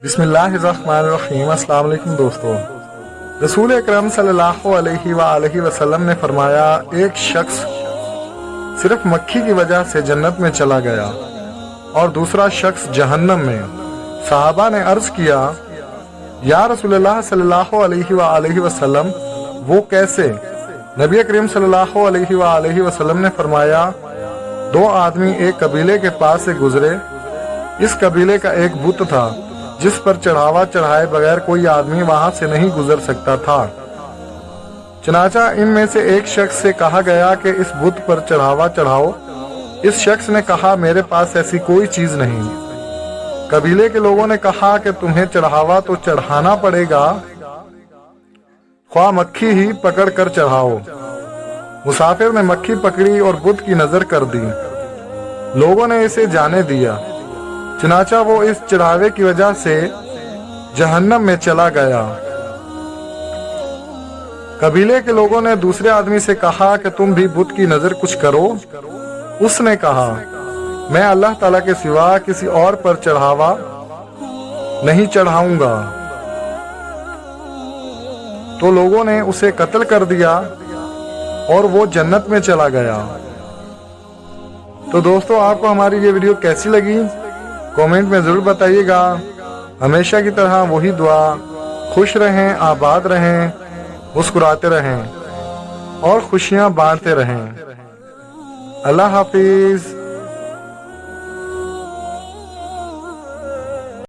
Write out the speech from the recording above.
بسم اللہ الرحمن الرحیم۔ السلام علیکم دوستو، رسول اکرم صلی اللہ علیہ وآلہ وسلم نے فرمایا، ایک شخص صرف مکھی کی وجہ سے جنت میں چلا گیا اور دوسرا شخص جہنم میں۔ صحابہ نے عرض کیا، یا رسول اللہ صلی اللہ علیہ وآلہ وسلم، وہ کیسے؟ نبی کریم صلی اللہ علیہ وآلہ وسلم نے فرمایا، دو آدمی ایک قبیلے کے پاس سے گزرے۔ اس قبیلے کا ایک بت تھا جس پر چڑھاوا چڑھائے بغیر کوئی آدمی وہاں سے نہیں گزر سکتا تھا۔ چنانچہ ان میں سے ایک شخص سے کہا گیا کہ اس بت پر چڑھاوا چڑھاؤ۔ اس شخص نے کہا، میرے پاس ایسی کوئی چیز نہیں۔ قبیلے کے لوگوں نے کہا کہ تمہیں چڑھاوا تو چڑھانا پڑے گا، خواہ مکھی ہی پکڑ کر چڑھاؤ۔ مسافر نے مکھی پکڑی اور بت کی نظر کر دی۔ لوگوں نے اسے جانے دیا، چنانچہ وہ اس چڑھاوے کی وجہ سے جہنم میں چلا گیا۔ قبیلے کے لوگوں نے دوسرے آدمی سے کہا کہ تم بھی بت کی نظر کچھ کرو۔ اس نے کہا، میں اللہ تعالیٰ کے سوا کسی اور پر چڑھاوا نہیں چڑھاؤں گا۔ تو لوگوں نے اسے قتل کر دیا اور وہ جنت میں چلا گیا۔ تو دوستو، آپ کو ہماری یہ ویڈیو کیسی لگی؟ کومنٹ میں ضرور بتائیے گا۔ ہمیشہ کی طرح وہی دعا، خوش رہیں، آباد رہیں، مسکراتے رہیں اور خوشیاں بانٹتے رہیں۔ اللہ حافظ۔